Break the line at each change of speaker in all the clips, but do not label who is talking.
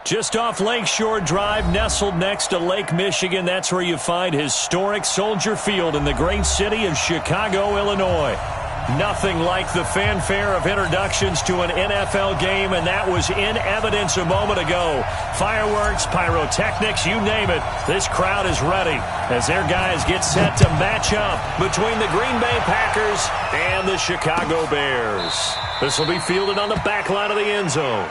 Just off Lakeshore Drive, nestled next to Lake Michigan, that's where you find historic Soldier Field in the great city of Chicago, Illinois. Nothing like the fanfare of introductions to an NFL game, and that was in evidence a moment ago. Fireworks, pyrotechnics, you name it. This crowd is ready as their guys get set to match up between the Green Bay Packers and the Chicago Bears. This will be fielded on the back line of the end zone.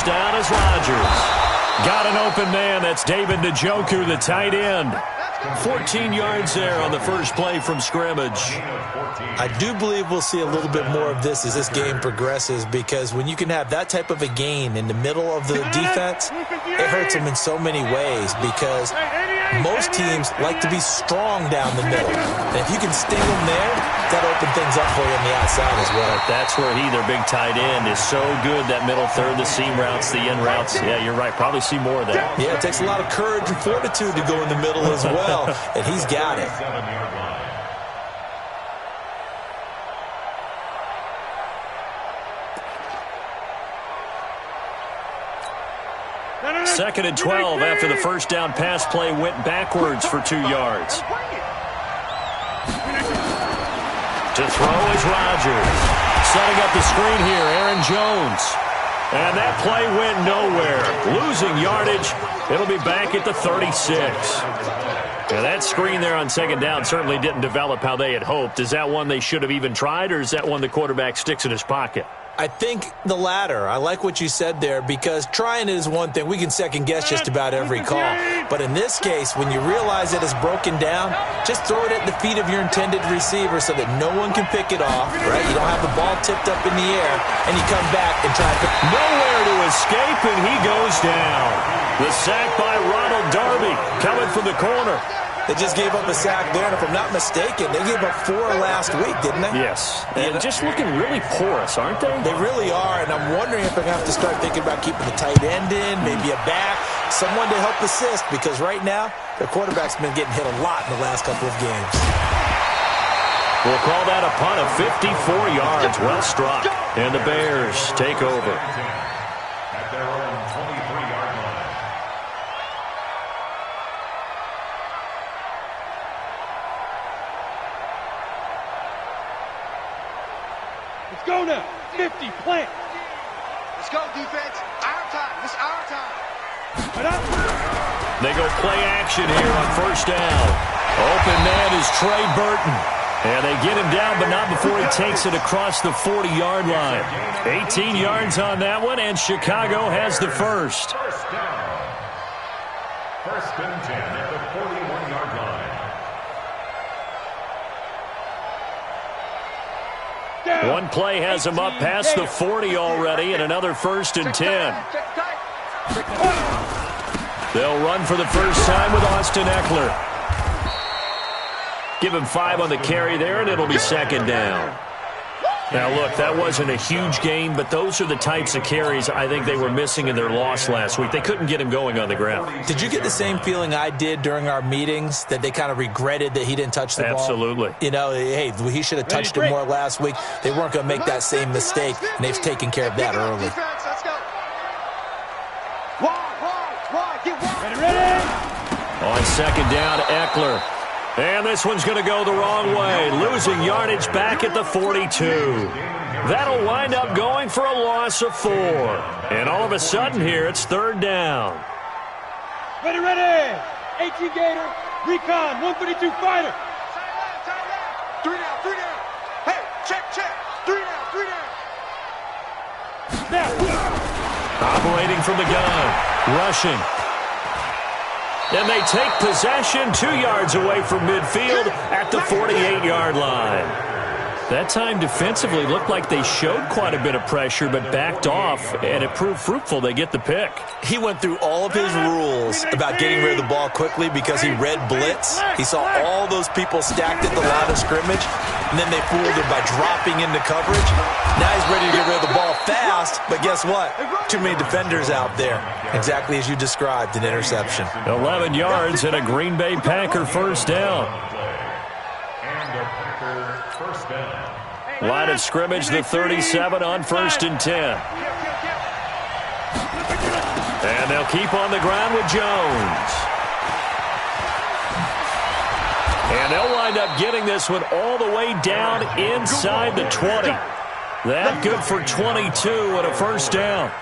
Down is Rodgers. Got an open man. That's David Njoku, the tight end. 14 yards there on the first play from scrimmage.
I do believe we'll see a little bit more of this as this game progresses, because when you can have that type of a gain in the middle of the defense, it hurts them in so many ways, because most teams like to be strong down the middle. And if you can sting them there, that'll open things up for you on the outside as well.
That's where their big tight end, is so good. That middle third, the seam routes, the in routes. Yeah, you're right. Probably see more of that.
Yeah, it takes a lot of courage and fortitude to go in the middle as well, and he's got it.
Second and 12 after the first down pass play went backwards for 2 yards. To throw is Rodgers. Setting up the screen here, Aaron Jones. And that play went nowhere. Losing yardage. It'll be back at the 36. Now that screen there on second down certainly didn't develop how they had hoped. Is that one they should have even tried, or is that one the quarterback sticks in his pocket?
I think the latter. I like what you said there, because trying it is one thing. We can second-guess just about every call. But in this case, when you realize it is broken down, just throw it at the feet of your intended receiver so that no one can pick it off, right? You don't have the ball tipped up in the air, and you come back and try to pick.
Nowhere to escape, and he goes down. The sack by Ronald Darby coming from the corner.
They just gave up a sack there, and if I'm not mistaken, they gave up 4 last week, didn't they?
Yes. And just looking really porous, aren't they?
They really are, and I'm wondering if they're going to have to start thinking about keeping the tight end in, maybe a back, someone to help assist, because right now, their quarterback's been getting hit a lot in the last couple of games.
We'll call that a punt of 54 yards. Well struck. And the Bears take over.
At their own 23-yard line.
Let's go now. 50, plant.
Let's go, defense. Our time. This is our time.
They go play action here on first down. Open man is Trey Burton. And they get him down, but not before he takes it across the 40-yard line. 18 yards on that one, and Chicago has the first.
First down. First and 10 at the 41-yard line.
One play has him up past the 40 already, and another first and 10. They'll run for the first time with Austin Eckler. Give him 5 on the carry there, and it'll be second down. Now, look, that wasn't a huge gain, but those are the types of carries I think they were missing in their loss last week. They couldn't get him going on the ground.
Did you get the same feeling I did during our meetings, that they kind of regretted that he didn't touch the ball?
Absolutely.
You know, hey, he should have touched it more last week. They weren't going to make that same mistake, and they've taken care of that early.
Let's go. Wide, get wide.
Ready.
On second down, Eckler. And this one's going to go the wrong way. Losing yardage back at the 42. That'll wind up going for a loss of 4. And all of a sudden here, it's third down.
Ready. 18 Gator. Recon. 132 fighter.
Tight left. 3 down. Hey, check. 3 down.
Now.
Operating from the gun. Rushing. And they take possession 2 yards away from midfield at the 48-yard line. That time defensively looked like they showed quite a bit of pressure but backed off, and it proved fruitful. They get the pick.
He went through all of his rules about getting rid of the ball quickly because he read blitz. He saw all those people stacked at the line of scrimmage, and then they fooled him by dropping into coverage. Now he's ready to get rid of the ball fast, but guess what? Too many defenders out there. Exactly as you described, an interception.
11 yards and a Green Bay Packer first down. Line of scrimmage, the 37 on 1st and 10. And they'll keep on the ground with Jones. And they'll wind up getting this one all the way down inside the 20. That good for 22 and a first down.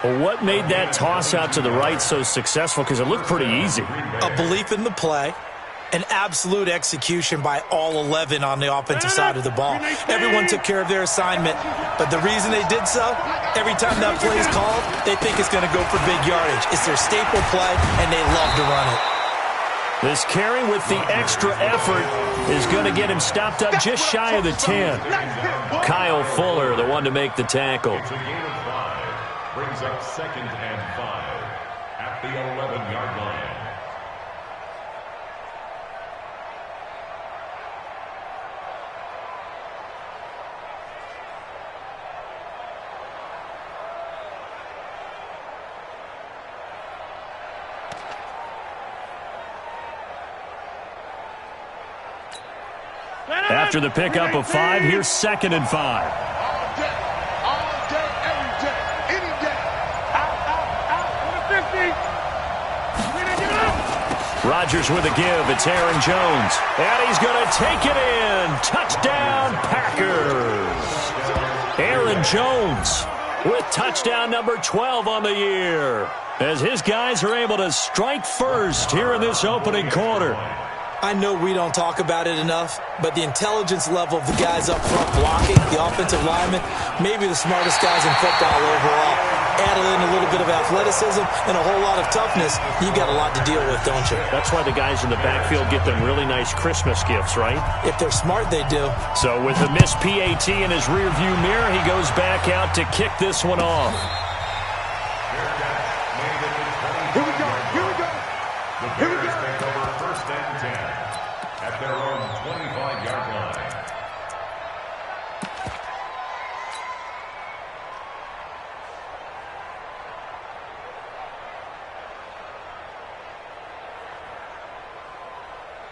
Well, what made that toss out to the right so successful? Because it looked pretty easy.
A belief in the play. An absolute execution by all 11 on the offensive side of the ball. Everyone took care of their assignment, but the reason they did so, every time that play is called, they think it's going to go for big yardage. It's their staple play, and they love to run it.
This carry with the extra effort is going to get him stopped up just shy of the 10. Kyle Fuller, the one to make the tackle.
It's a gain of 5. Brings up 2nd and 5 at the 11-yard line.
After the pickup of 5, here's 2nd and 5.
All day, every day, any day. Out.
50.
Rodgers with a give. It's Aaron Jones. And he's going to take it in. Touchdown, Packers. Aaron Jones with touchdown number 12 on the year, as his guys are able to strike first here in this opening quarter.
I know we don't talk about it enough, but the intelligence level of the guys up front blocking, the offensive linemen, maybe the smartest guys in football overall. Add in a little bit of athleticism and a whole lot of toughness, you got a lot to deal with, don't you?
That's why the guys in the backfield get them really nice Christmas gifts, right?
If they're smart, they do.
So with the missed PAT in his rearview mirror, he goes back out to kick this one off.
Here we go.
The Bears take over 1st and 10 at their own 25-yard line.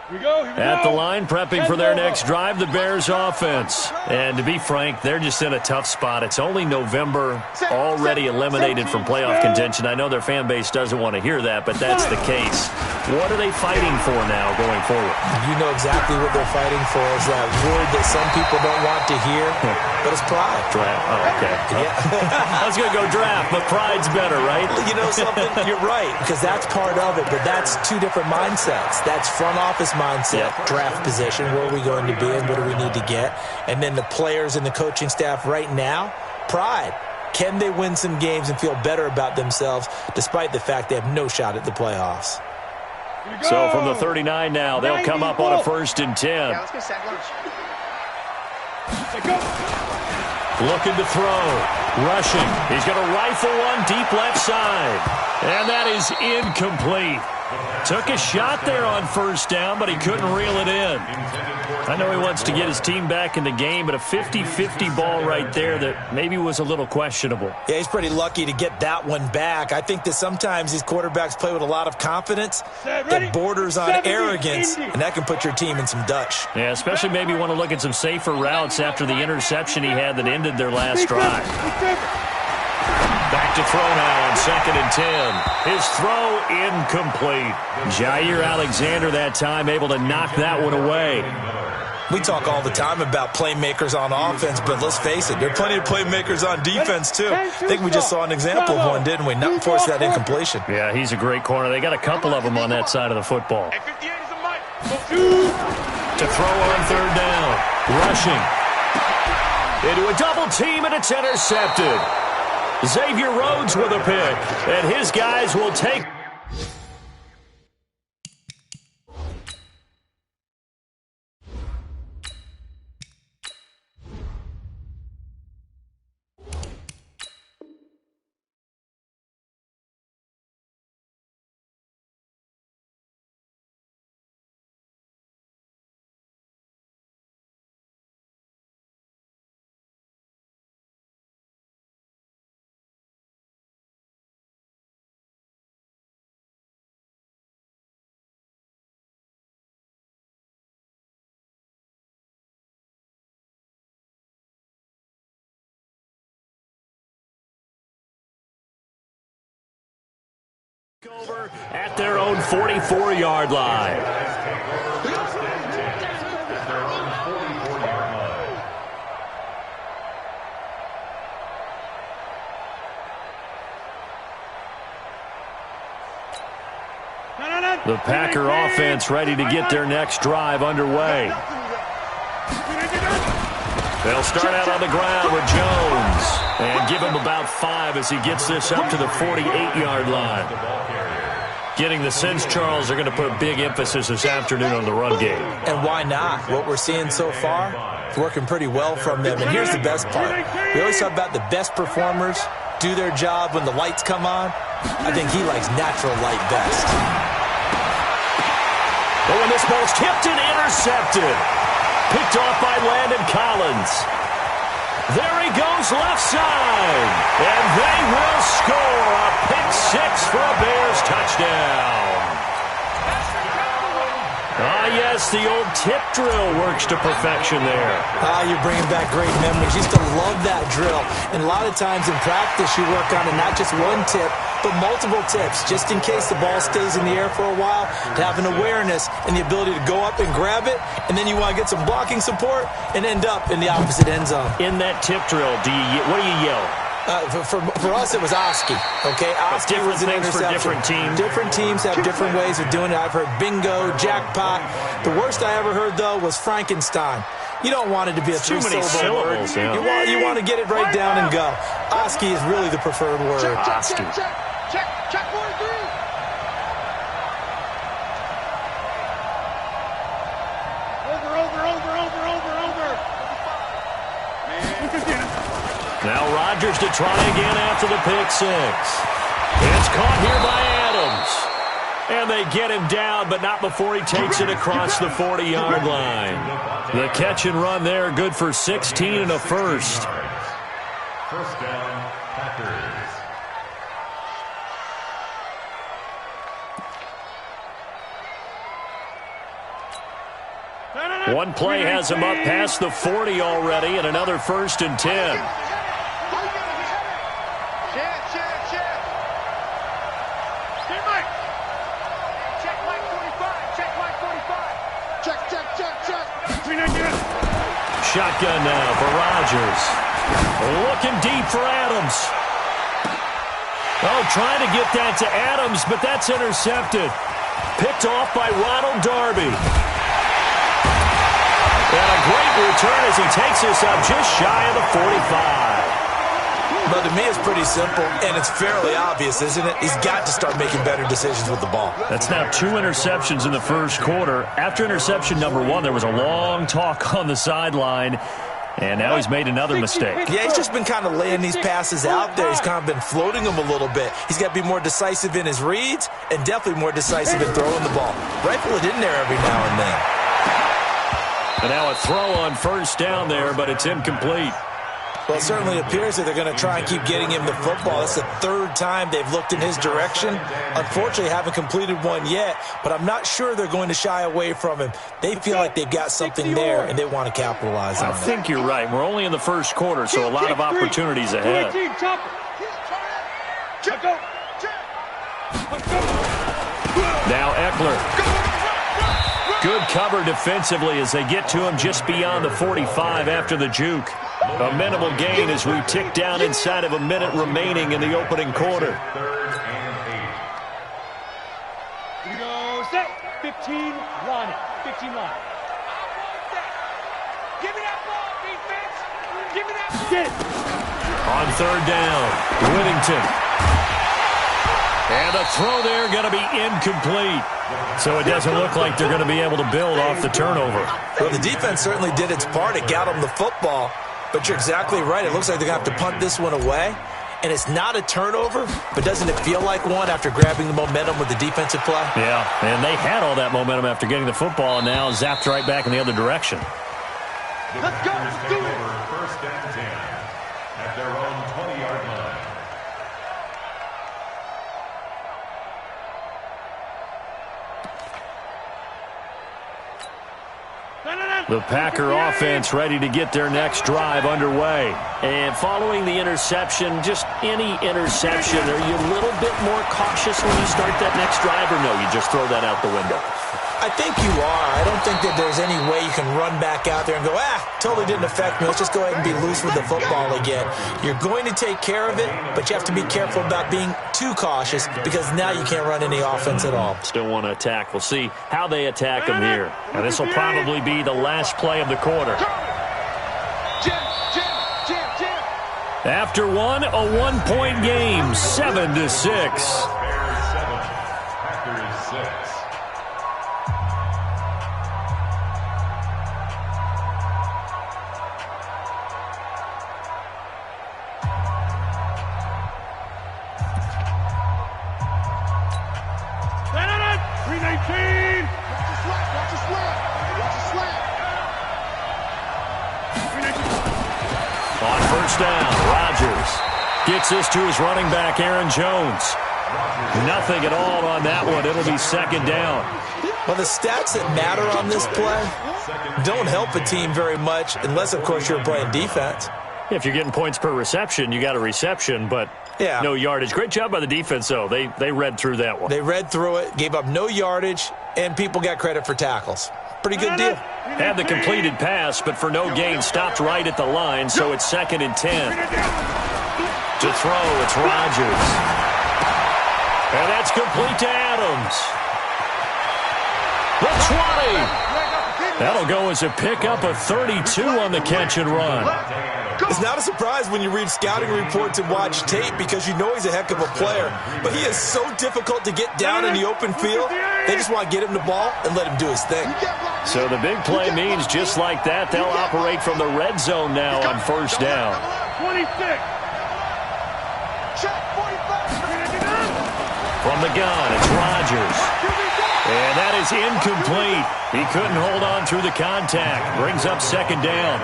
Here we go.
At the line, prepping for their next drive, the Bears offense. And to be frank, they're just in a tough spot. It's only November, already eliminated from playoff contention. I know their fan base doesn't want to hear that, but that's the case. What are they fighting for now going forward?
You know exactly what they're fighting for. Is that word that some people don't want to hear, but it's pride.
Draft. Oh, okay.
Yeah.
I was going to go draft, but pride's better, right?
You know something? You're right, because that's part of it, but that's two different mindsets. That's front office mindset, draft position, where are we going to be and what do we need to get? And then the players and the coaching staff right now, pride. Can they win some games and feel better about themselves despite the fact they have no shot at the playoffs?
So from the 39 now, they'll come up on a 1st and 10.
Yeah, let's go sack lunch.
Looking to throw. Rushing. He's going to rifle one deep left side. And that is incomplete. Took a shot there on 1st down, but he couldn't reel it in. I know he wants to get his team back in the game, but a 50-50 ball right there that maybe was a little questionable.
Yeah, he's pretty lucky to get that one back. I think that sometimes these quarterbacks play with a lot of confidence that borders on arrogance, and that can put your team in some Dutch.
Yeah, especially maybe want to look at some safer routes after the interception he had that ended their last drive. Back to throw now on 2nd and 10. His throw incomplete. Jair Alexander that time able to knock that one away.
We talk all the time about playmakers on offense, but let's face it, there are plenty of playmakers on defense too. I think we just saw an example of one, didn't we? Not force that incompletion.
Yeah, he's a great corner. They got a couple of them on that side of the football.
Hey, 58 is a mic.
To throw on 3rd down. Rushing. Into a double team, and it's intercepted. Xavier Rhodes with a pick, and his guys will take. Over at their own 44-yard line. The Packer offense ready to get their next drive underway. They'll start out on the ground with Jones and give him about 5 as he gets this up to the 48-yard line. Getting the sense, Charles, they're going to put a big emphasis this afternoon on the run game.
And why not? What we're seeing so far is working pretty well from them. And here's the best part. We always talk about the best performers do their job when the lights come on. I think he likes natural light best.
But when this ball's tipped and intercepted, picked off by Landon Collins. There he goes left side. And they will score a pick 6 for a Bears touchdown. Ah, yes, the old tip drill works to perfection there.
You're bringing back great memories. Used to love that drill. And a lot of times in practice, you work on it, not just one tip, but multiple tips, just in case the ball stays in the air for a while, to have an awareness and the ability to go up and grab it, and then you want to get some blocking support and end up in the opposite end zone.
In that tip drill, what do you yell?
For us, it was Oski. Okay, Oski was an interception.
For different teams.
Different teams have different ways of doing it. I've heard bingo, jackpot. The worst I ever heard, though, was Frankenstein. You don't want it to be a three-syllable word.
Yeah.
You want to get it right down and go. Oski is really the preferred word.
Oski.
Check 1, 3.
Now Rodgers to try again after the pick 6. It's caught here by Adams. And they get him down, but not before he takes it across the 40-yard line. The catch and run there, good for 16 and a first.
First down, Packers.
One play has him up past the 40 already, and another 1st and 10. Shotgun now for Rodgers. Looking deep for Adams. Oh, trying to get that to Adams, but that's intercepted. Picked off by Ronald Darby. And a great return as he takes this up just shy of the 45.
But to me, it's pretty simple, and it's fairly obvious, isn't it? He's got to start making better decisions with the ball.
That's now 2 interceptions in the first quarter. After interception number 1, there was a long talk on the sideline, and now he's made another mistake.
Yeah, he's just been kind of laying these passes out there. He's kind of been floating them a little bit. He's got to be more decisive in his reads and definitely more decisive in throwing the ball. Rifle it in there every now and then.
And now a throw on first down there, but it's incomplete.
Well, it certainly appears that they're going to try and keep getting him the football. That's the 3rd time they've looked in his direction. Unfortunately, haven't completed one yet, but I'm not sure they're going to shy away from him. They feel like they've got something there, and they want to capitalize on it.
I think you're right. We're only in the first quarter, so a lot of opportunities ahead. Now Eckler. Good cover defensively as they get to him just beyond the 45 after the juke. A minimal gain as we tick down inside of a minute remaining in the opening quarter.
3rd and 8.
Here we go, set. 15, line it. 15 line.
Give me that ball, defense. Give me that ball.
Get it.
On 3rd down, Whittington. And a throw there going to be incomplete. So it doesn't look like they're going to be able to build off the turnover.
Well, the defense certainly did its part. It got them the football. But you're exactly right. It looks like they're going to have to punt this one away. And it's not a turnover, but doesn't it feel like one after grabbing the momentum with the defensive play?
Yeah, and they had all that momentum after getting the football and now zapped right back in the other direction.
Let's go.
Packers take over 1st and 10 at their own 20-yard line.
The Packer offense ready to get their next drive underway.
And following the interception, just any interception, are you a little bit more cautious when you start that next drive, or no, you just throw that out the window?
I think you are. I don't think that there's any way you can run back out there and go, totally didn't affect me. Let's just go ahead and be loose with the football again. You're going to take care of it, but you have to be careful about being too cautious because now you can't run any offense at all.
Still want to attack. We'll see how they attack them here.
And this will probably be the last play of the quarter. After one, a one-point game, 7-6.
Bears 7, Packers 6.
On first down, Rodgers gets this to his running back, Aaron Jones. Nothing at all on that one. It'll be second down.
Well, the stats that matter on this play don't help a team very much unless, of course, you're playing defense.
If you're getting points per reception, you got a reception, but no yardage. Great job by the defense, though. They read through that one.
They read through it, gave up no yardage, and people got credit for tackles. Pretty good deal.
Had the completed pass, but for no gain, stopped right at the line, so it's 2nd and 10. To throw, it's Rodgers. And that's complete to Adams. The 20. That'll go as a pickup of 32 on the catch and run.
It's not a surprise when you read scouting reports and watch tape because you know he's a heck of a player. But he is so difficult to get down in the open field. They just want to get him the ball and let him do his thing.
So the big play means just like that, they'll operate from the red zone now on first down.
26.
From the gun, it's Rodgers. And that is incomplete. He couldn't hold on through the contact. Brings up second down.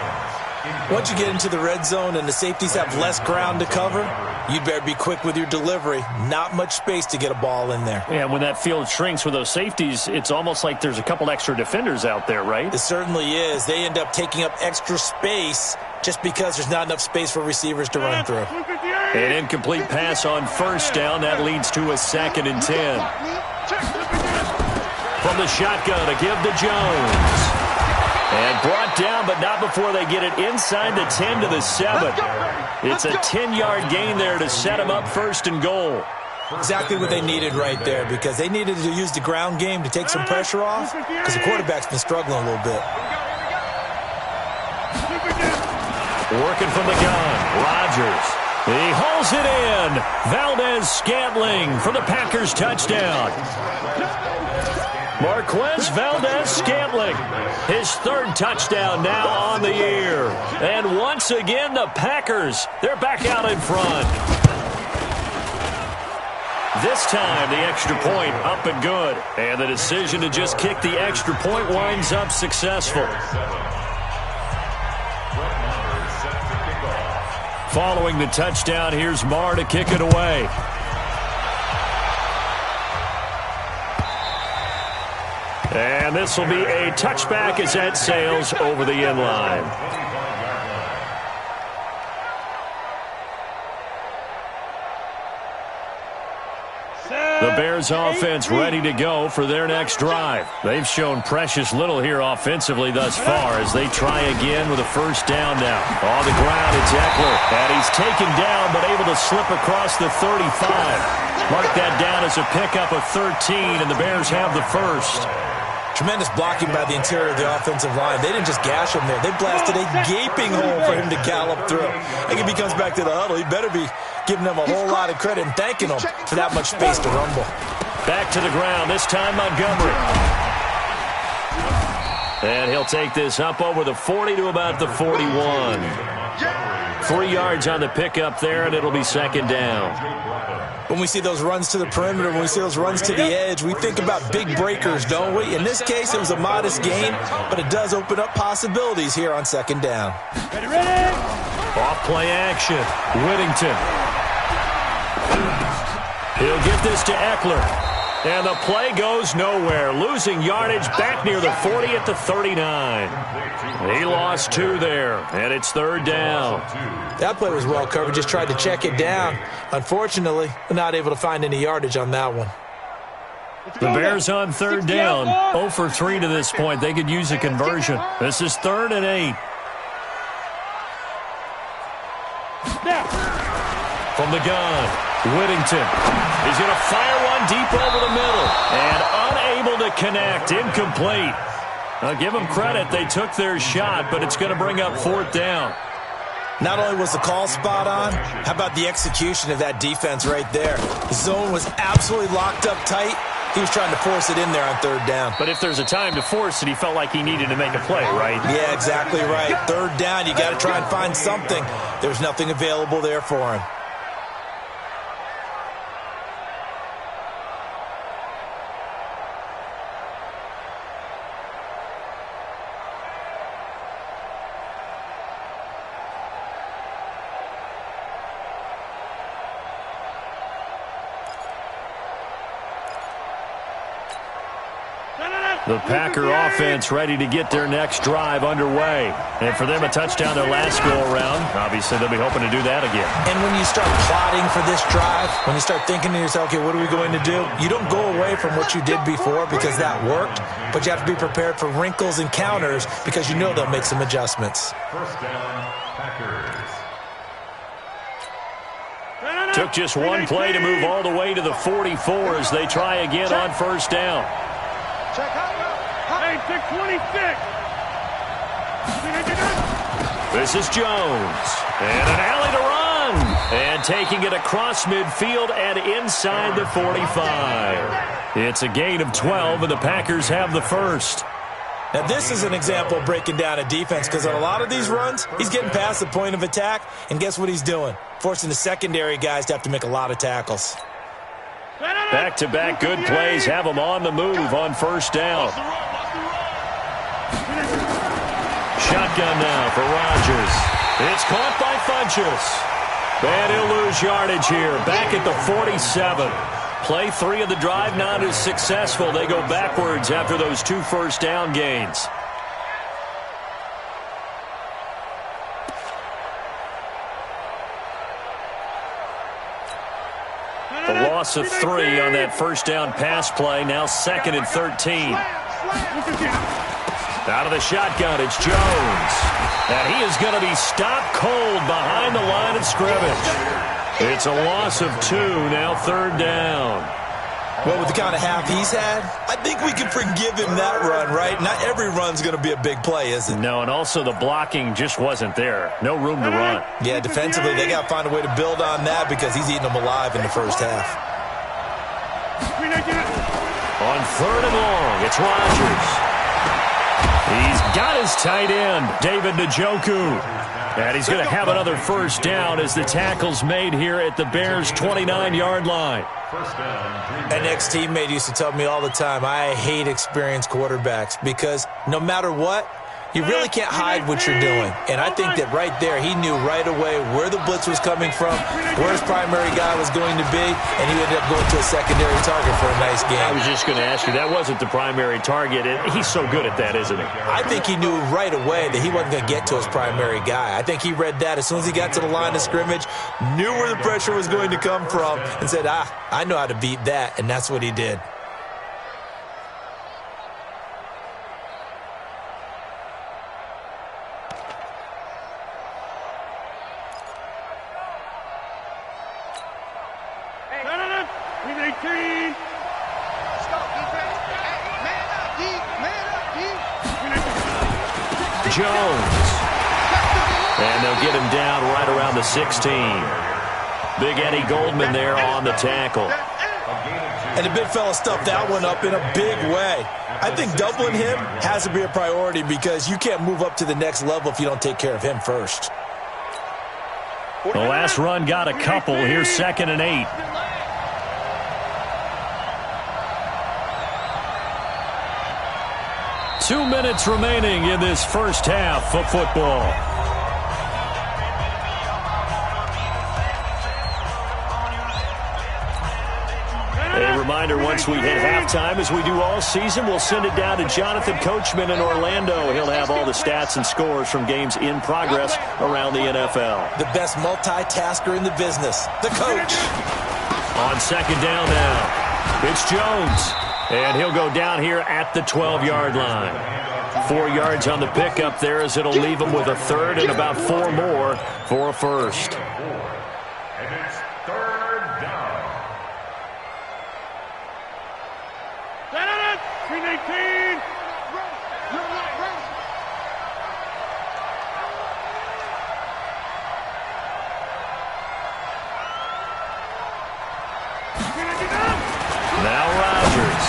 Once you get into the red zone and the safeties have less ground to cover, you'd better be quick with your delivery. Not much space to get a ball in there.
Yeah, when that field shrinks with those safeties, it's almost like there's a couple extra defenders out there, right?
It certainly is. They end up taking up extra space just because there's not enough space for receivers to run through.
An incomplete pass on first down. That leads to a 2nd and 10. From the shotgun to give to Jones. And brought down, but not before they get it inside the 10 to the 7. It's a 10-yard gain there to set them up 1st and goal.
Exactly what they needed right there because they needed to use the ground game to take some pressure off because the quarterback's been struggling a little bit.
Working from the gun, Rodgers. He hauls it in. Valdez-Scantling for the Packers touchdown. Marquez Valdez-Scantling, his 3rd touchdown now on the year. And once again, the Packers, they're back out in front. This time, the extra point up and good. And the decision to just kick the extra point winds up successful. Following the touchdown, here's Marr to kick it away. And this will be a touchback as that sails over the end line. The Bears offense ready to go for their next drive. They've shown precious little here offensively thus far as they try again with a first down now. On the ground, it's Eckler. And he's taken down but able to slip across the 35. Mark that down as a pickup of 13, and the Bears have the first.
Tremendous blocking by the interior of the offensive line. They didn't just gash him there. They blasted a gaping hole for him to gallop through. I think if he comes back to the huddle, he better be giving them a whole lot of credit and thanking them for that much space to rumble.
Back to the ground, this time Montgomery. And he'll take this up over the 40 to about the 41. 3 yards on the pickup there, and it'll be second down.
When we see those runs to the perimeter, when we see those runs to the edge, we think about big breakers, don't we? In this case, it was a modest gain, but it does open up possibilities here on second down.
Ready?
Off play action. Whittington. He'll get this to Eckler. And the play goes nowhere. Losing yardage back near the 40 at the 39. He lost 2 there, and it's 3rd down.
That play was well covered. Just tried to check it down. Unfortunately, not able to find any yardage on that one.
The Bears on 3rd down. 0 for 3 to this point. They could use a conversion. This is 3rd and 8. From the gun, Whittington. He's going to fire one deep over the middle. And unable to connect. Incomplete. I'll give them credit. They took their shot, but it's going to bring up 4th down.
Not only was the call spot on, how about the execution of that defense right there? The zone was absolutely locked up tight. He was trying to force it in there on 3rd down.
But if there's a time to force it, he felt like he needed to make a play, right?
Yeah, exactly right. 3rd down, you got to try and find something. There's nothing available there for him.
The Packer offense ready to get their next drive underway. And for them, a touchdown their last go-around. Obviously, they'll be hoping to do that again.
And when you start plotting for this drive, when you start thinking to yourself, okay, what are we going to do? You don't go away from what you did before because that worked, but you have to be prepared for wrinkles and counters because you know they'll make some adjustments.
1st down, Packers.
Took just one play to move all the way to the 44 as they try again on 1st down.
Hey, 626.
This is Jones. And an alley to run. And taking it across midfield and inside the 45. It's a gain of 12, and the Packers have the first.
Now, this is an example of breaking down a defense because on a lot of these runs, he's getting past the point of attack, and guess what he's doing? Forcing the secondary guys to have to make a lot of tackles.
Back-to-back good plays have them on the move on 1st down. Shotgun now for Rodgers. It's caught by Funchess. And he'll lose yardage here. Back at the 47. Play 3 of the drive not as successful. They go backwards after those 2 1st down gains. A loss of 3 on that 1st down pass play. Now 2nd and 13. Out of the shotgun, it's Jones. And he is going to be stopped cold behind the line of scrimmage. It's a loss of 2, now 3rd down.
Well, with the kind of half he's had, I think we can forgive him that run, right? Not every run's going to be a big play, is it?
No, and also the blocking just wasn't there. No room to run.
Yeah, defensively, they got to find a way to build on that because he's eating them alive in the 1st half.
On 3rd and long, it's Rodgers. He's got his tight end, David Njoku. And he's going to have another 1st down as the tackle's made here at the Bears' 29-yard line.
An ex-teammate used to tell me all the time, I hate experienced quarterbacks because no matter what, you really can't hide what you're doing. And I think that right there, he knew right away where the blitz was coming from, where his primary guy was going to be, and he ended up going to a secondary target for a nice game.
I was just going to ask you, that wasn't the primary target. He's so good at that, isn't he?
I think he knew right away that he wasn't going to get to his primary guy. I think he read that as soon as he got to the line of scrimmage, knew where the pressure was going to come from, and said, I know how to beat that, and that's what he did.
Jones. And they'll get him down right around the 16. Big Eddie Goldman there on the tackle.
And the big fella stuffed that one up in a big way. I think doubling him has to be a priority because you can't move up to the next level if you don't take care of him first.
The last run got a couple. Here's 2nd and 8. Two minutes remaining in this 1st half of football. A reminder reminder, once we hit halftime, as we do all season, we'll send it down to Jonathan Coachman in Orlando. He'll have all the stats and scores from games in progress around the NFL.
The best multitasker in the business, the coach.
On second down now, it's Jones. And he'll go down here at the 12-yard line. 4 yards on the pickup there, as it'll leave him with a third and about 4 more for a first.
And it's third down.
319.
Now Rodgers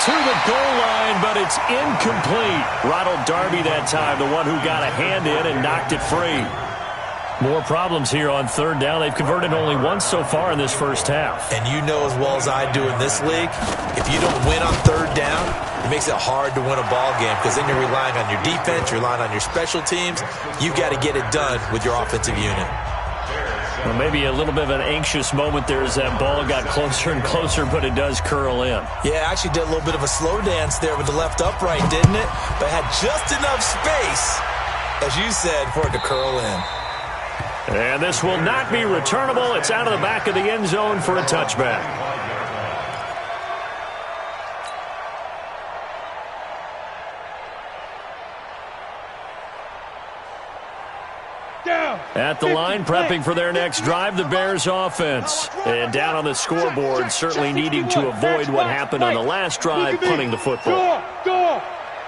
to the goal line, but it's incomplete. Ronald Darby that time, the one who got a hand in and knocked it free. More problems here on third down. They've converted only once so far in this first half.
And you know as well as I do in this league, if you don't win on third down, it makes it hard to win a ball game because then you're relying on your defense, you're relying on your special teams. You've got to get it done with your offensive unit.
Well, maybe a little bit of an anxious moment there as that ball got closer and closer, but it does curl in.
Yeah, actually did a little bit of a slow dance there with the left upright, didn't it? But had just enough space, as you said, for it to curl in.
And this will not be returnable. It's out of the back of the end zone for a touchback. At the line, prepping for their next drive, the Bears offense. And down on the scoreboard, certainly needing to avoid what happened on the last drive, punting the football.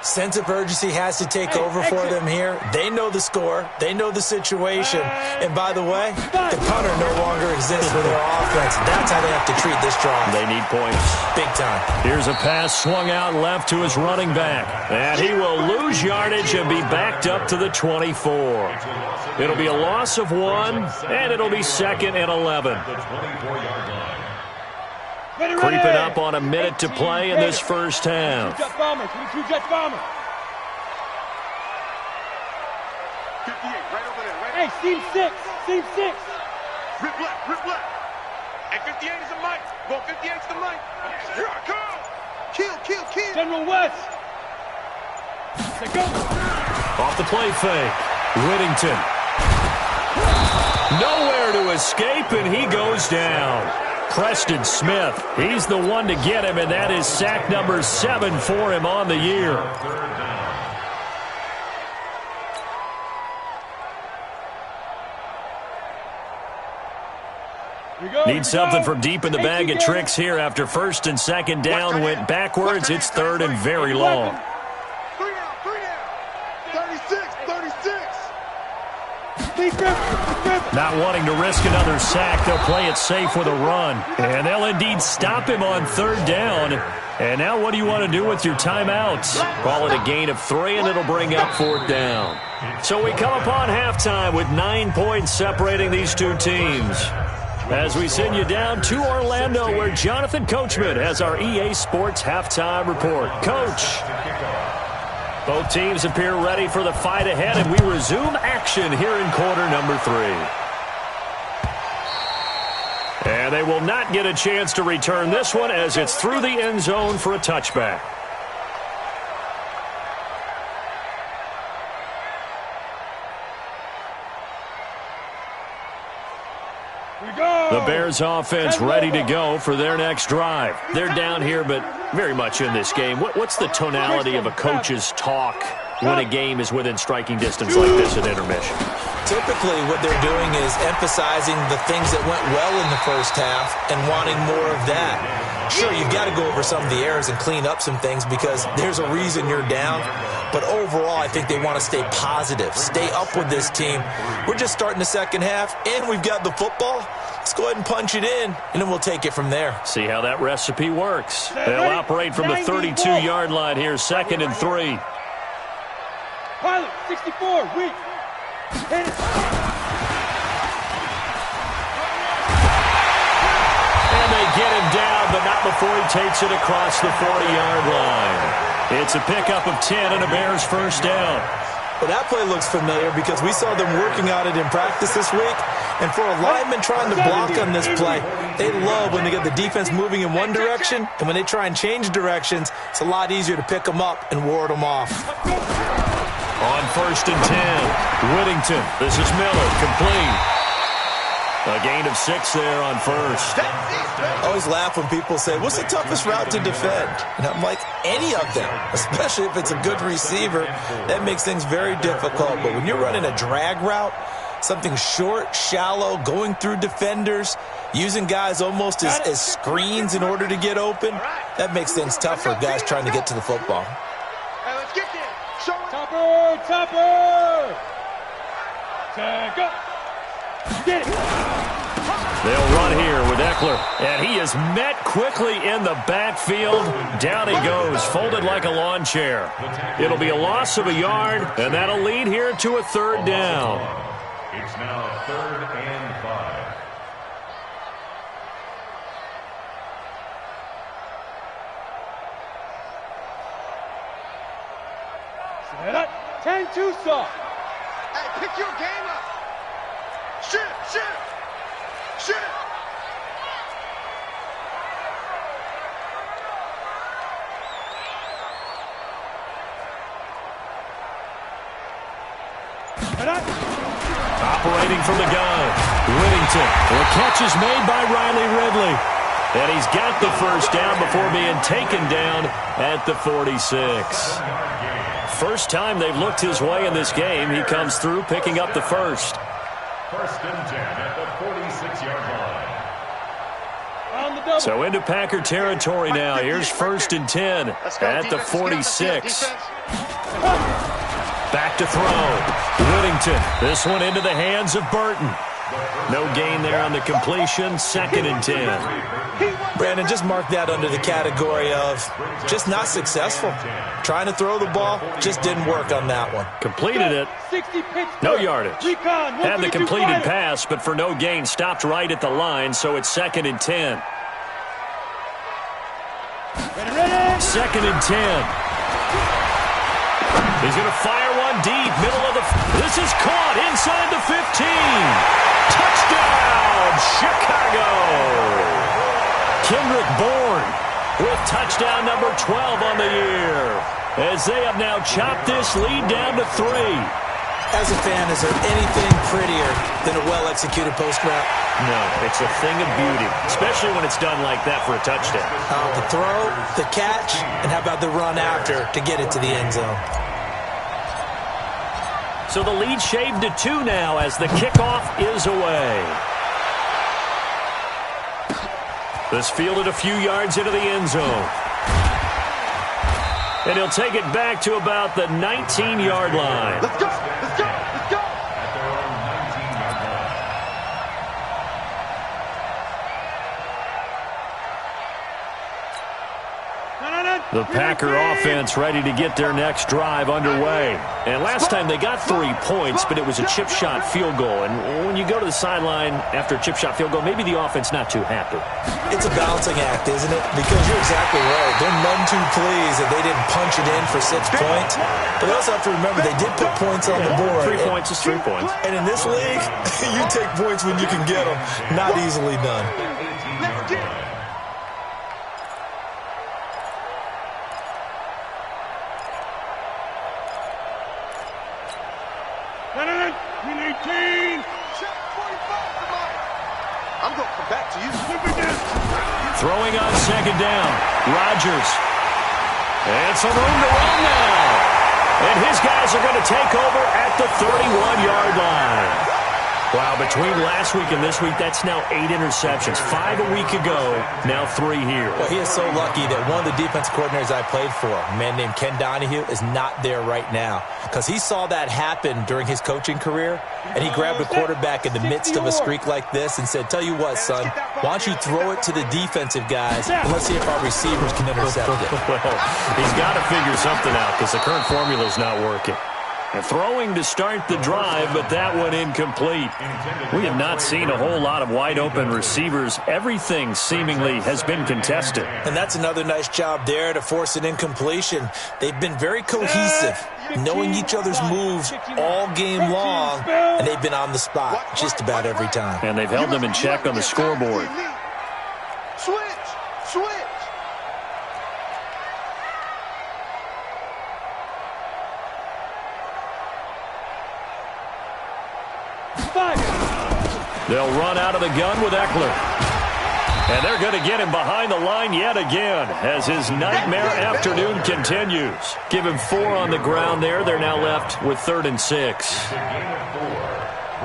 Sense of urgency has to take over for them here. They know the score. They know the situation. And by the way, the punter no longer exists for their offense. That's how they have to treat this drive.
They need points.
Big time.
Here's a pass swung out left to his running back. And he will lose yardage and be backed up to the 24. It'll be a loss of 1, and it'll be 2nd and 11. Creeping up on a minute to play in this first half.
Jet bombers. 22 jet bombers.
58, right over there, right?
Hey, seam 6. Seam 6.
Rip left, rip left. Hey, 58 is the mic. Well, 58 is the mic. Here I come. Kill, kill, kill.
General West. They go.
Off the play fake. Whittington. Nowhere to escape, and he goes down. Preston Smith, he's the one to get him, and that is sack number 7 for him on the year. Need something from deep in the bag of tricks here after first and second down went backwards. It's third and very long.
3 down. 36, 36.
Not wanting to risk another sack, they'll play it safe with a run. And they'll indeed stop him on third down. And now what do you want to do with your timeouts? Call it a gain of 3, and it'll bring up fourth down. So we come upon halftime with 9 points separating these two teams. As we send you down to Orlando, where Jonathan Coachman has our EA Sports halftime report. Coach. Both teams appear ready for the fight ahead, and we resume action here in quarter number 3. And they will not get a chance to return this one as it's through the end zone for a touchback. The Bears offense ready to go for their next drive. They're down here, but very much in this game. What's the tonality of a coach's talk when a game is within striking distance like this at intermission?
Typically, what they're doing is emphasizing the things that went well in the first half and wanting more of that. Sure, you've got to go over some of the errors and clean up some things because there's a reason you're down. But overall, I think they want to stay positive, stay up with this team. We're just starting the second half, and we've got the football. Let's go ahead and punch it in, and then we'll take it from there.
See how that recipe works. They'll operate from the 32-yard line here, 2nd and 3.
Pilot, 64, weak. Hit it.
And they get him down, but not before he takes it across the 40-yard line. It's a pickup of 10 and a Bears first down.
Well, that play looks familiar because we saw them working on it in practice this week, And for a lineman trying to block on this play, they love when they get the defense moving in one direction, and when they try and change directions, it's a lot easier to pick them up and ward them off.
On 1st and 10, Whittington. This is Miller, complete. A gain of 6 there on 1st.
I always laugh when people say, what's the toughest route to defend? And I'm like, any of them, especially if it's a good receiver. That makes things very difficult. But when you're running a drag route, something short, shallow, going through defenders, using guys almost as screens in order to get open, that makes things tough for guys trying to get to the football.
Hey, let's get there. Show it.
Topper! Tag up. Get it.
They'll run here with Eckler, and he is met quickly in the backfield. Down he goes, folded like a lawn chair. It'll be a loss of a yard, and that'll lead here to a 3rd down.
It's now 3rd and 5.
Set up. 10-2 soft.
Hey, pick your game up. Shoot.
Operating from the gun, Whittington. The catch is made by Riley Ridley. And he's got the 1st down before being taken down at the 46. First time they've looked his way in this game. He comes through picking up the 1st.
1st and 10 at the 46-yard line.
So into Packer territory now. Here's 1st and 10 at the 46. Back to throw. Whittington. This one into the hands of Burton. No gain there on the completion. 2nd and 10.
Brandon, just mark that under the category of just not successful. Trying to throw the ball, just didn't work on that one.
Completed it. No yardage. Had the completed pass, but for no gain, stopped right at the line, so it's 2nd and 10. 2nd and 10. He's going to fire one deep, middle of the... This is caught inside the 15. Touchdown, Chicago. Kendrick Bourne with touchdown number 12 on the year, as they have now chopped this lead down to 3.
As a fan, is there anything prettier than a well-executed post route?
No, it's a thing of beauty, especially when it's done like that for a touchdown.
The throw, the catch, and how about the run after to get it to the end zone?
So the lead shaved to 2 now as the kickoff is away. This fielded a few yards into the end zone. And he'll take it back to about the 19-yard line.
Let's go.
At their own 19-yard line.
The Packer offense ready to get their next drive underway. And last time they got 3 points, but it was a chip shot field goal. And when you go to the sideline after a chip shot field goal, maybe the offense not too happy.
It's a balancing act, isn't it? Because you're exactly right. They're none too pleased that they didn't punch it in for 6 points. But they also have to remember they did put points on the board.
3 points is 3 points.
And in this league, you take points when you can get them. Not easily done.
Let's get it. I'm going to come back to you.
Throwing on 2nd down. Rodgers. And some room to run now. And his guys are going to take over at the 31-yard line. Wow, between last week and this week, that's now 8 interceptions. 5 a week ago, now 3 here.
Well, he is so lucky that one of the defense coordinators I played for, a man named Ken Donahue, is not there right now. Because he saw that happen during his coaching career, and he grabbed a quarterback in the midst of a streak like this and said, tell you what, son, why don't you throw it to the defensive guys, and let's see if our receivers can intercept it.
Well, he's got to figure something out because the current formula is not working. And throwing to start the drive, but that one incomplete. We have not seen a whole lot of wide-open receivers. Everything seemingly has been contested.
And that's another nice job there to force an incompletion. They've been very cohesive. knowing each other's moves all game long, and they've been on the spot just about every time.
And they've held them in check on the scoreboard.
Switch.
They'll run out of the gun with Eckler. And they're going to get him behind the line yet again as his nightmare afternoon continues. Give him 4 on the ground there. They're now left with 3rd and 6.
The game of 4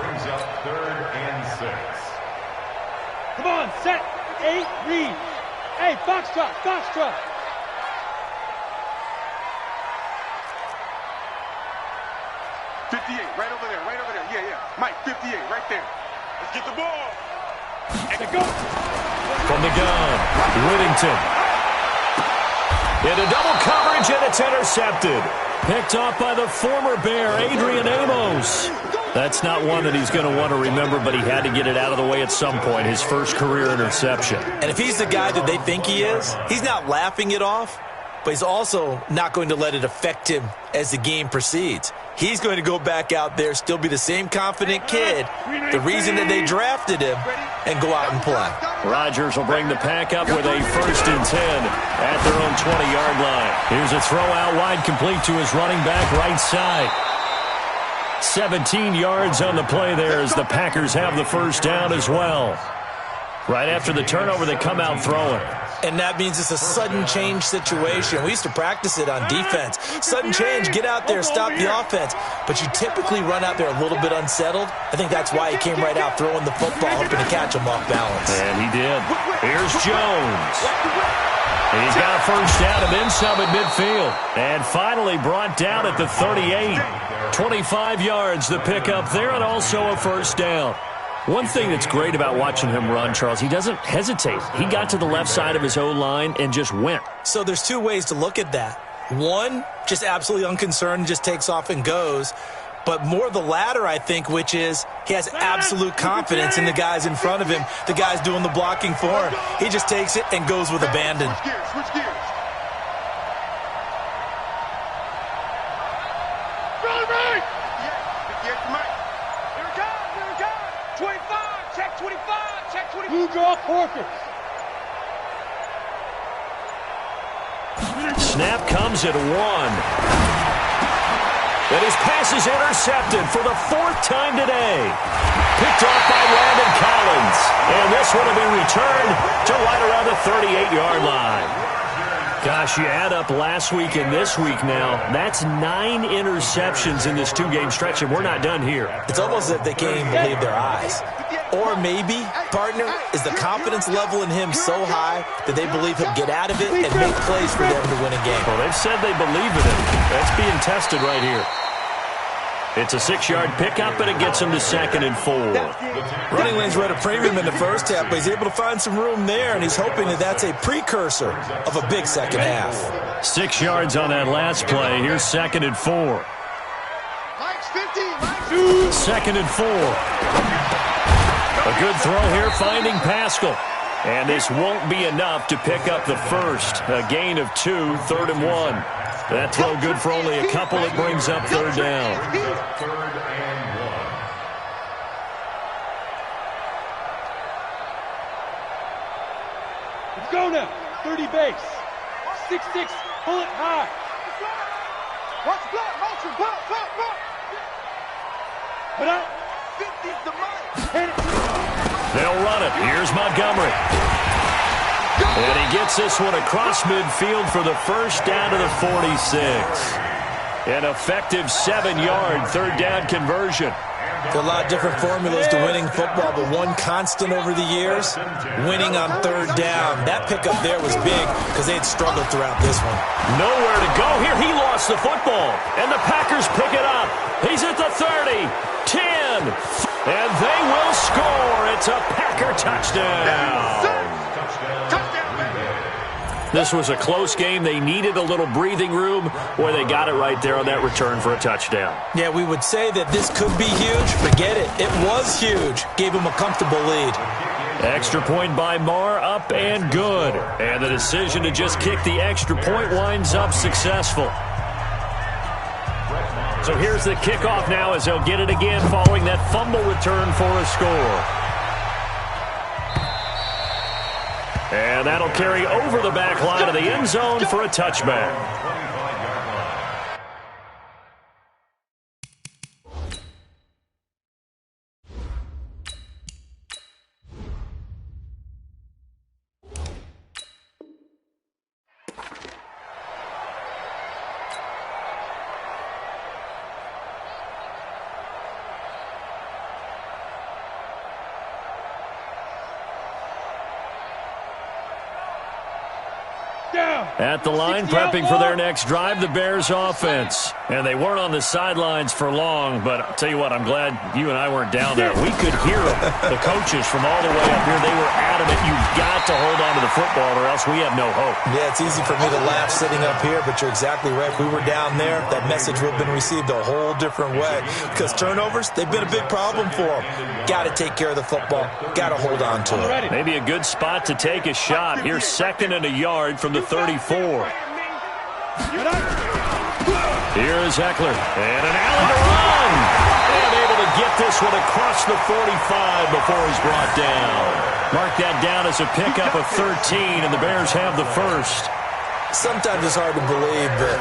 brings up 3rd and 6.
Come on, set, 8, read. Hey, foxtrot.
58, right over there. Yeah. Mike, 58, right there. Let's get the ball.
Let's go.
From the gun, Whittington. Into double coverage, and it's intercepted. Picked off by the former Bear, Adrian Amos. That's not one that he's going to want to remember, but he had to get it out of the way at some point, his first career interception.
And if he's the guy that they think he is, he's not laughing it off, but he's also not going to let it affect him as the game proceeds. He's going to go back out there, still be the same confident kid, the reason that they drafted him, and go out and play.
Rodgers will bring the pack up with a 1st and 10 at their own 20-yard line. Here's a throw out wide, complete to his running back right side. 17 yards on the play there as the Packers have the first down as well. Right after the turnover, they come out throwing.
And that means it's a sudden change situation. We used to practice it on defense. Sudden change, get out there, stop the offense. But you typically run out there a little bit unsettled. I think that's why he came right out throwing the football, hoping to catch him off balance.
And he did. Here's Jones. He's got a first down and then some at midfield. And finally brought down at the 38. 25 yards the pickup there, and also a first down. One thing that's great about watching him run, Charles, he doesn't hesitate. He got to the left side of his O-line and just went.
So there's 2 ways to look at that. One, just absolutely unconcerned, just takes off and goes. But more the latter, I think, which is he has absolute confidence in the guys in front of him, the guys doing the blocking for him. He just takes it and goes with abandon.
Switch gears. Right. 58 to Mike. Here it comes. 25, check 25.
Blue draw Porker.
Snap comes at 1. And his pass is intercepted for the 4th time today. Picked off by Landon Collins. And this one will be returned to right around the 38-yard line. Gosh, you add up last week and this week now, that's 9 interceptions in this 2-game stretch, and we're not done here.
It's almost as if they can't even believe their eyes. Or maybe, partner, is the confidence level in him so high that they believe he'll get out of it and make plays for them to win a game.
Well, they've said they believe in him. That's being tested right here. It's a 6-yard pickup, and it gets him to 2nd and 4.
Running lanes were at a premium in the first half, but he's able to find some room there, and he's hoping that that's a precursor of a big second half.
6 yards on that last play. Here's 2nd and 4.
Mike's 50.
2nd and 4. A good throw here, finding Pascal. And this won't be enough to pick up the first. A gain of 2, 3rd and 1. That throw good for only a couple. It brings up 3rd down.
3rd and 1.
Let's go now. 30 base. 6-6. Pull it high.
Watch block, motion, block.
Put out.
50's the Mike.
Hit it.
They'll run it. Here's Montgomery. And he gets this one across midfield for the first down to the 46. An effective 7-yard 3rd down conversion.
There are a lot of different formulas to winning football, but one constant over the years, winning on 3rd down. That pickup there was big because they had struggled throughout this one.
Nowhere to go here. He lost the football, and the Packers pick it up. He's at the 30, 10, and they will score. It's a Packer touchdown. This was a close game. They needed a little breathing room. Boy, they got it right there on that return for a touchdown.
Yeah, we would say that this could be huge. Forget it. It was huge. Gave him a comfortable lead.
Extra point by Marr, up and good. And the decision to just kick the extra point winds up successful. So here's the kickoff now as they'll get it again following that fumble return for a score. And that'll carry over the back line of the end zone for a touchback. At the line, prepping for their next drive, the Bears offense. And they weren't on the sidelines for long, but I'll tell you what, I'm glad you and I weren't down there. We could hear them, the coaches from all the way up here. They were adamant, you've got to hold on to the football or else we have no hope.
Yeah, it's easy for me to laugh sitting up here, but you're exactly right. If we were down there, that message would have been received a whole different way. Because turnovers, they've been a big problem for them. Got to take care of the football. Got to hold on to it.
Maybe a good spot to take a shot. Here's 2nd and a yard from the 34. Here's Eckler, and an alley to run. And able to get this one across the 45 before he's brought down. Mark that down as a pickup of 13, and the Bears have the first.
Sometimes it's hard to believe, but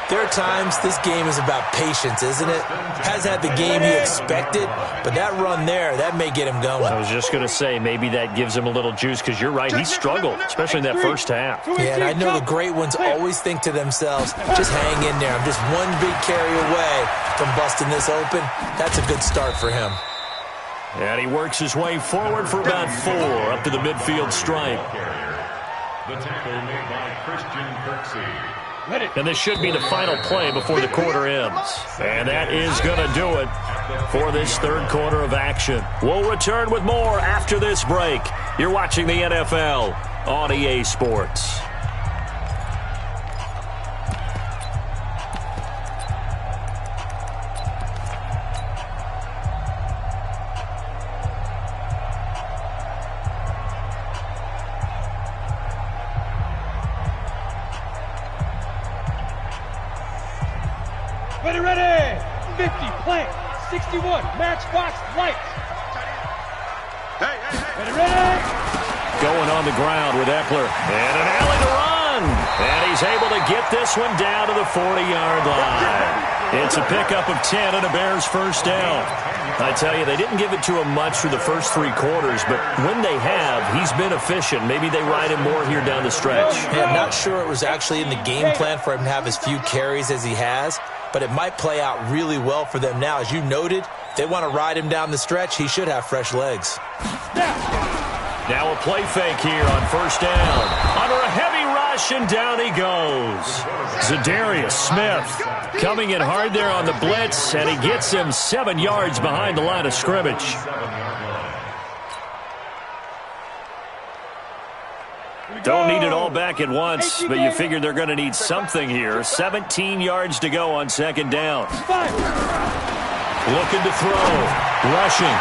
there are times this game is about patience, isn't it? Has had the game he expected, but that run there, that may get him going.
I was just going to say, maybe that gives him a little juice, because you're right, he struggled, especially in that first half.
Yeah, and I know the great ones always think to themselves, just hang in there. I'm just one big carry away from busting this open. That's a good start for him.
And he works his way forward for about 4 up to the midfield stripe.
The tackle made by Christian Kirksey.
And this should be the final play before the quarter ends. And that is going to do it for this third quarter of action. We'll return with more after this break. You're watching the NFL on EA Sports.
Ready! 50, plant, 61, matchbox, light. Ready!
Going on the ground with Eckler. And an alley to run. And he's able to get this one down to the 40-yard line. It's a pickup of 10 and a Bears first down. I tell you, they didn't give it to him much through the first 3 quarters, but when they have, he's been efficient. Maybe they ride him more here down the stretch.
Hey, I'm not sure it was actually in the game plan for him to have as few carries as he has, but it might play out really well for them now. As you noted, if they want to ride him down the stretch, he should have fresh legs.
Now a play fake here on first down. Under a heavy rush, and down he goes. Zadarius Smith coming in hard there on the blitz, and he gets him 7 yards behind the line of scrimmage. Don't need it all back at once, but you figure they're going to need something here. 17 yards to go on second down. Looking to throw. Rushing.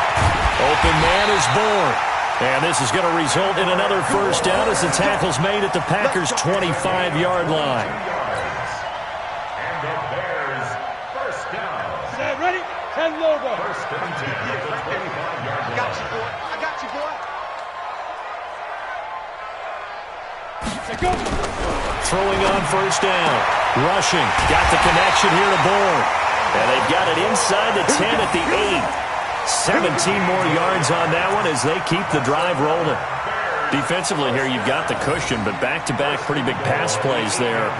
Open man is born. And this is going to result in another first down as the tackle's made at the Packers' 25-yard line.
And the Bears first down.
Set, ready? 10 logo.
First and 10 at the 25-yard line.
I got you, boy.
Throwing on first down. Rushing. Got the connection here to Bourne. And they've got it inside the 10 at the 8. 17 more yards on that one as they keep the drive rolling. Defensively here, you've got the cushion, but back-to-back pretty big pass plays there.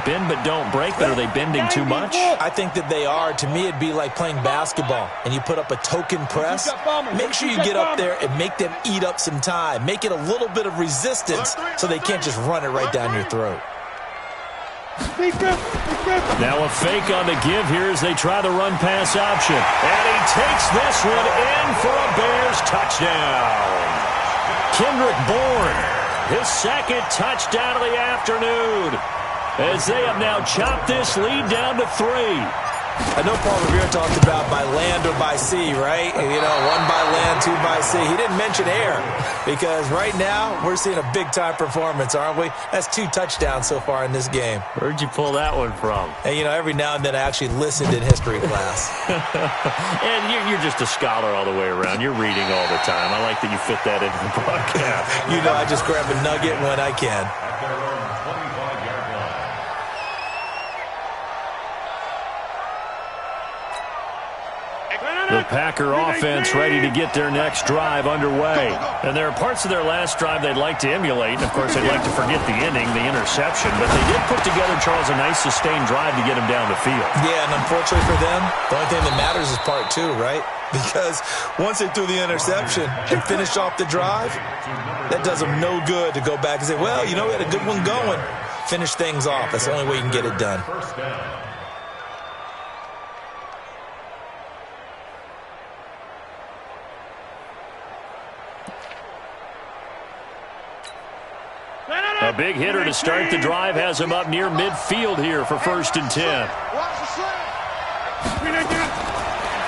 Bend but don't break, but are they bending too much?
I think that they are. To me, it'd be like playing basketball, and you put up a token press. Make sure you get up there and make them eat up some time. Make it a little bit of resistance so they can't just run it right down your throat.
Now a fake on the give here as they try the run-pass option. And he takes this one in for a Bears touchdown. Kendrick Bourne, his second touchdown of the afternoon, as they have now chopped this lead down to 3.
I know Paul Revere talked about by land or by sea, right? You know, one by land, two by sea. He didn't mention air because right now we're seeing a big-time performance, aren't we? That's 2 touchdowns so far in this game.
Where'd you pull that one from?
And, you know, every now and then I actually listened in history class.
And you're just a scholar all the way around. You're reading all the time. I like that you fit that into the broadcast.
You know, I just grab a nugget when I can.
At their own 25-yard line.
The Packer offense ready to get their next drive underway. And there are parts of their last drive they'd like to emulate. And, of course, they'd like to forget the ending, the interception. But they did put together, Charles, a nice sustained drive to get him down the field.
Yeah, and unfortunately for them, the only thing that matters is part 2, right? Because once they threw the interception and finished off the drive, that does them no good to go back and say, well, you know, we had a good one going. Finish things off. That's the only way you can get it done.
First down.
A big hitter to start the drive has him up near midfield here for 1st and 10.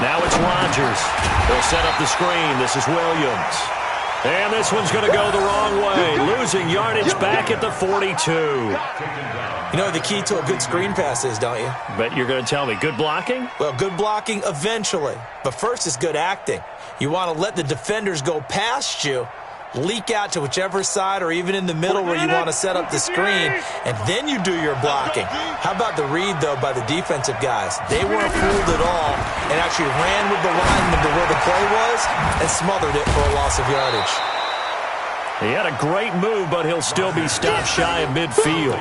Now it's Rodgers. They'll set up the screen. This is Williams. And this one's going to go the wrong way. Losing yardage back at the 42.
You know what the key to a good screen pass is, don't you?
But you're going to tell me, good blocking?
Well, good blocking eventually. But first is good acting. You want to let the defenders go past you, leak out to whichever side or even in the middle where you want to set up the screen, and then you do your blocking. How about the read, though, by the defensive guys? They weren't fooled at all and actually ran with the lineman to where the play was and smothered it for a loss of yardage.
He had a great move, but he'll still be stopped shy of midfield.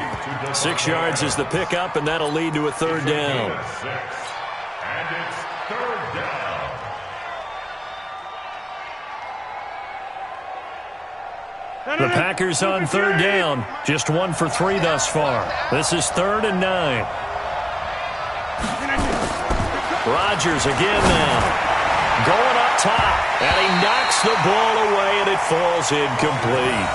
6 yards is the pickup, and that'll lead to a 3rd down.
And it's 3rd down.
The Packers on 3rd down. Just 1 for 3 thus far. This is 3rd and 9. Rodgers again now. Going up top. And he knocks the ball away, and it falls incomplete.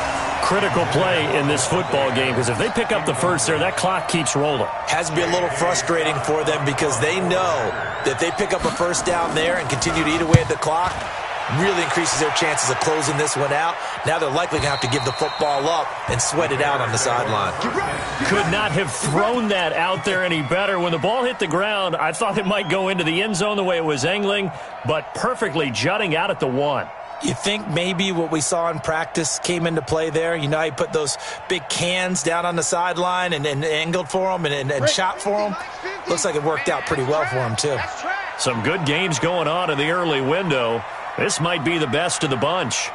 Critical play in this football game, because if they pick up the first there, that clock keeps rolling.
Has to be a little frustrating for them because they know that they pick up a first down there and continue to eat away at the clock, really increases their chances of closing this one out. Now they're likely going to have to give the football up and sweat it out on the sideline.
Could not have thrown that out there any better. When the ball hit the ground, I thought it might go into the end zone the way it was angling, but perfectly jutting out at the 1.
You think maybe what we saw in practice came into play there? You know, he put those big cans down on the sideline and angled for them and shot for them. Looks like it worked out pretty well for him, too.
Some good games going on in the early window. This might be the best of the bunch.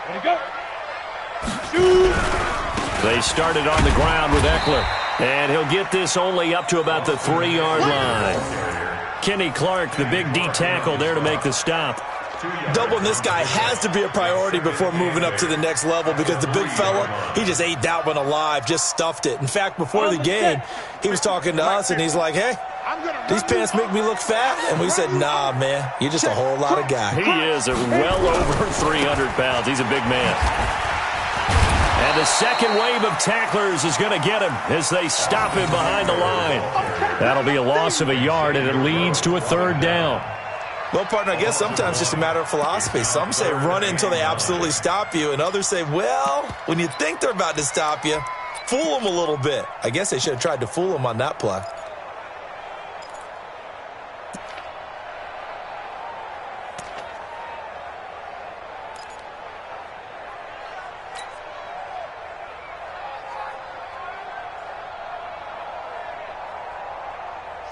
There you go.
They started on the ground with Eckler. And he'll get this only up to about the 3-yard line. Kenny Clark, the big D tackle there to make the stop.
Doubling this guy has to be a priority before moving up to the next level because the big fella, he just ate that one alive, just stuffed it. In fact, before the game, he was talking to us, and he's like, hey, these pants make me look fat? And we said, nah, man, you're just a whole lot of guy.
He is well over 300 pounds. He's a big man. And the second wave of tacklers is going to get him as they stop him behind the line. That'll be a loss of a yard, and it leads to a 3rd down.
Well, partner, I guess sometimes it's just a matter of philosophy. Some say run until they absolutely stop you, and others say, well, when you think they're about to stop you, fool them a little bit. I guess they should have tried to fool them on that play.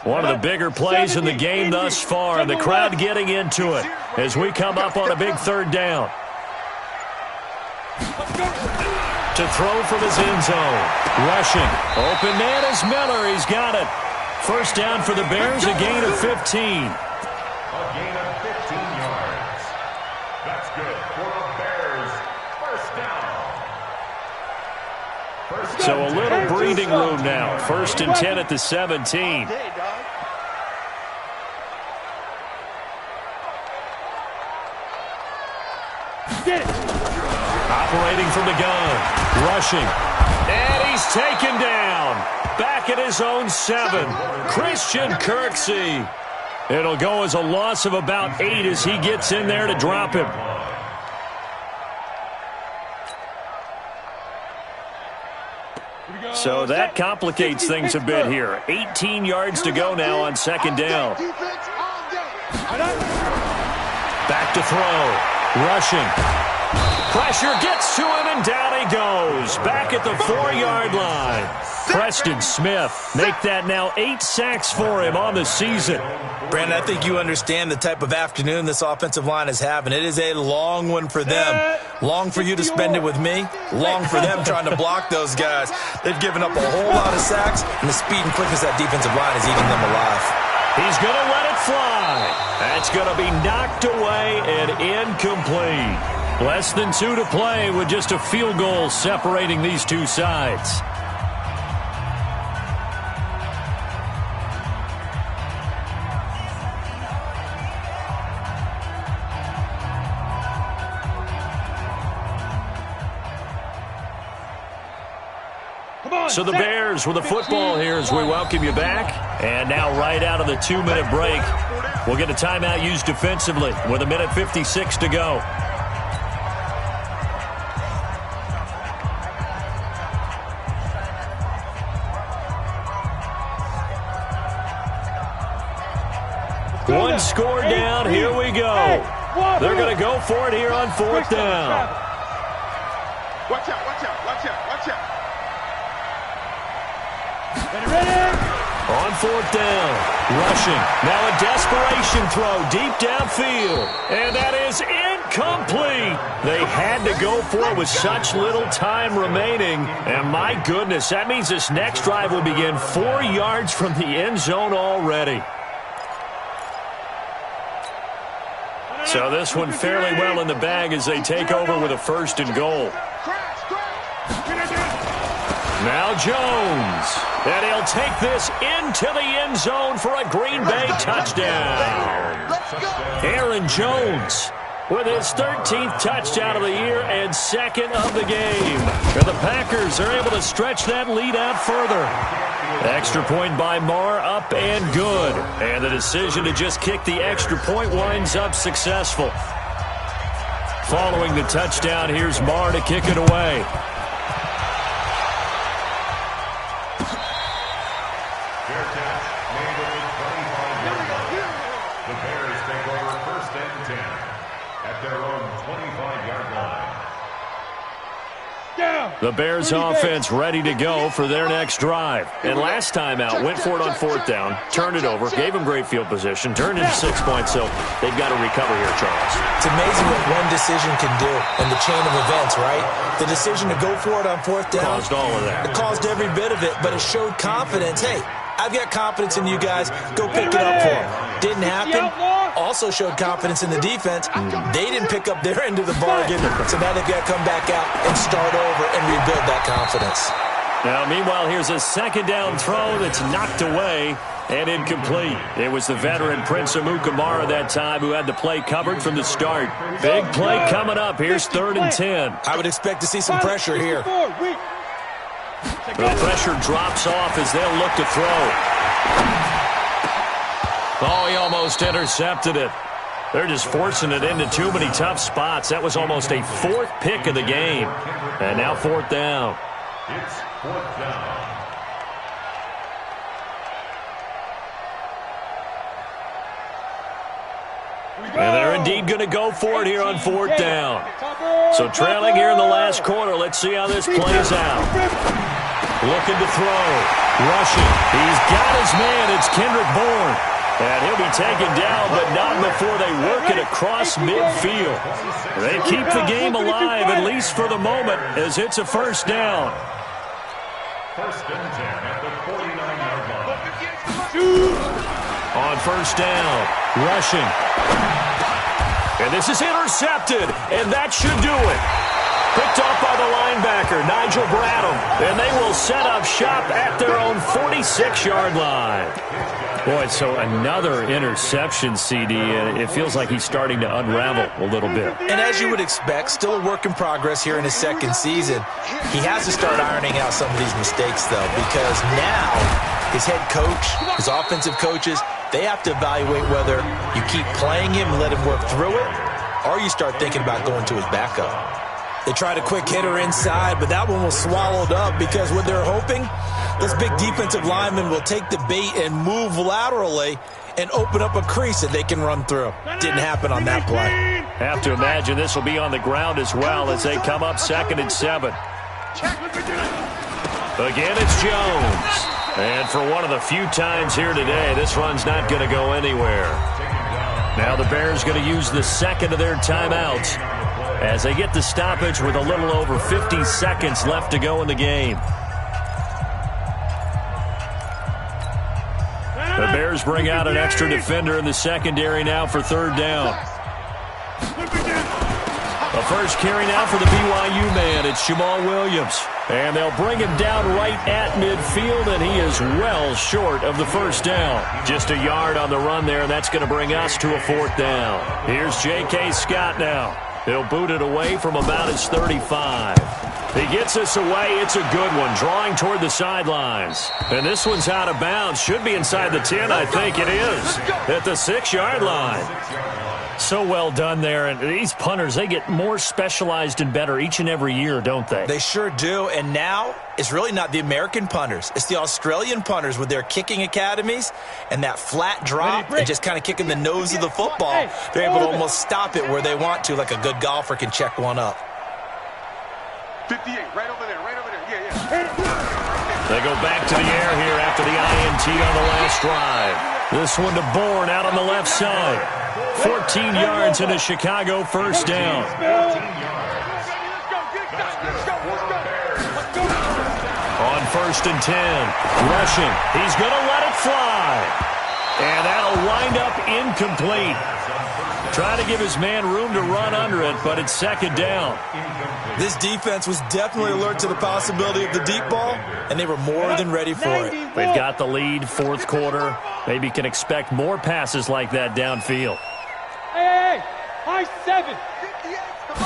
One of the bigger plays in the game thus far. The crowd getting into it as we come up on a big 3rd down. To throw from his end zone. Rushing. Open man is Miller. He's got it. 1st down for the Bears, a gain of 15.
A gain of 15 yards. That's good for the Bears. 1st down.
So a little breathing room now. 1st and 10 at the 17. Operating from the gun. Rushing. And he's taken down. back at his own 7. Christian Kirksey. It'll go as a loss of about 8 as he gets in there to drop him. So that complicates things a bit here. 18 yards to go now on second down. Back to throw. Rushing. Pressure gets to him, and down he goes. Back at the 4-yard line. Preston Smith make that now 8 sacks for him on the season.
Brandon, I think you understand the type of afternoon this offensive line is having. It is a long one for them. Long for you to spend it with me. Long for them trying to block those guys. They've given up a whole lot of sacks, and the speed and quickness of that defensive line is eating them alive.
He's going to let it fly. That's going to be knocked away and incomplete. Less than 2 to play with just a field goal separating these two sides. So the Bears with the football here as we welcome you back. And now right out of the 2-minute break, we'll get a timeout used defensively with 1:56 to go. One score down. Here we go. They're going to go for it here on 4th down.
Watch out, watch out, watch out, watch out.
On 4th down, rushing. Now a desperation throw deep downfield. And that is incomplete. They had to go for it with such little time remaining. And my goodness, that means this next drive will begin 4 yards from the end zone already. So this one fairly well in the bag as they take over with a 1st and goal. Now Jones. And he'll take this into the end zone for a Green Bay touchdown. Aaron Jones with his 13th touchdown of the year and 2nd of the game. And the Packers are able to stretch that lead out further. Extra point by Marr, up and good. And the decision to just kick the extra point winds up successful. Following the touchdown, here's Marr to kick it away.
The Bears take over 1st and 10 at their own 25-yard line.
The Bears offense ready to go for their next drive. And last time out, went for it on 4th down, turned it over, gave them great field position, turned into 6 points, so they've got to recover here, Charles.
It's amazing what one decision can do in the chain of events, right? The decision to go for it on 4th down.
Caused all of that.
It caused every bit of it, but it showed confidence. Hey, I've got confidence in you guys. Go pick it up for them. Didn't happen. Also showed confidence in the defense. They didn't pick up their end of the bargain, so now they've got to come back out and start over and rebuild that confidence.
Now, meanwhile, here's a 2nd down throw that's knocked away and incomplete. It was the veteran Prince Amukamara that time who had the play covered from the start. Big play coming up. Here's 3rd and 10.
I would expect to see some pressure here.
The pressure drops off as they'll look to throw. Oh, he almost intercepted it. They're just forcing it into too many tough spots. That was almost a 4th pick of the game. And now 4th down.
It's 4th down.
And they're indeed going to go for it here on 4th down. So trailing here in the last quarter, let's see how this plays out. Looking to throw. Rushing. He's got his man. It's Kendrick Bourne. And he'll be taken down, but not before they work it across midfield. They keep the game alive, at least for the moment, as it's a 1st down.
1st and 10 at the 49-yard line.
On 1st down, rushing. And this is intercepted, and that should do it. Picked off by the linebacker, Nigel Bradham. And they will set up shop at their own 46-yard line. Boy, so another interception, CD, and it feels like he's starting to unravel a little bit.
And as you would expect, still a work in progress here in his second season. He has to start ironing out some of these mistakes, though, because now his head coach, his offensive coaches, they have to evaluate whether you keep playing him and let him work through it, or you start thinking about going to his backup. They tried a quick hitter inside, but that one was swallowed up because what they're hoping, this big defensive lineman will take the bait and move laterally and open up a crease that they can run through. Didn't happen on that play.
Have to imagine this will be on the ground as well as they come up 2nd and 7. Again, it's Jones. And for one of the few times here today, this run's not going to go anywhere. Now the Bears going to use the second of their timeouts as they get the stoppage with a little over 50 seconds left to go in the game. The Bears bring out an extra defender in the secondary now for 3rd down. The first carry now for the BYU man. It's Jamal Williams. And they'll bring him down right at midfield, and he is well short of the first down. Just a yard on the run there, and that's going to bring us to a 4th down. Here's J.K. Scott now. He'll boot it away from about his 35. He gets us away. It's a good one, drawing toward the sidelines. And this one's out of bounds. Should be inside the 10, I think it is, at the 6-yard line. So well done there. And these punters, they get more specialized and better each and every year, don't they?
They sure do. And now it's really not the American punters. It's the Australian punters with their kicking academies and that flat drop and just kind of kicking the nose of the football. They're able to almost stop it where they want to, like a good golfer can check one up.
58, right over there, yeah.
They go back to the air here after the INT on the last drive. This one to Bourne out on the left side. 14 yards and a Chicago first down. On 1st and 10, rushing. He's going to let it fly. And that'll wind up incomplete. Trying to give his man room to run under it, but it's 2nd down.
This defense was definitely alert to the possibility of the deep ball, and they were more than ready for it.
They've got the lead, 4th quarter. Maybe can expect more passes like that downfield.
Hey, high 7.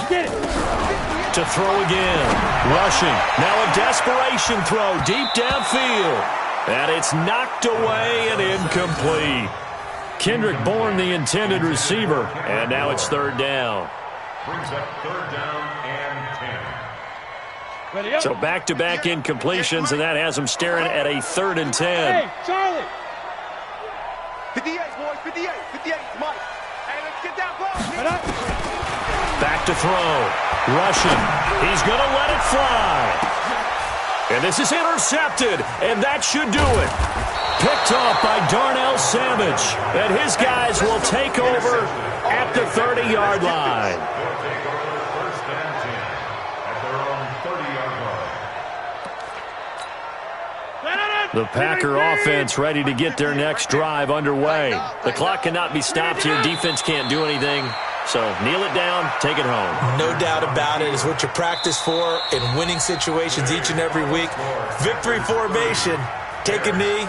Get it.
To throw again. Rushing. Now a desperation throw deep downfield. And it's knocked away and incomplete. Kendrick Bourne, the intended receiver. And now it's 3rd down.
Brings up 3rd down and 10.
Ready up.
So back-to-back incompletions, and that has them staring at a 3rd and 10.
Hey, Charlie.
58, boys, 58, 58, Mike. Hey, let's get that ball.
Back to throw. Rushing. He's going to let it fly. And this is intercepted, and that should do it. Picked off by Darnell Savage. And his guys will take over at the 30-yard line.
They'll take over 1st and 10 at their own 30-yard line.
The Packer offense ready to get their next drive underway. The clock cannot be stopped here. Defense can't do anything. So kneel it down, take it home.
No doubt about it. It's what you practice for in winning situations each and every week. Victory formation. Take a knee.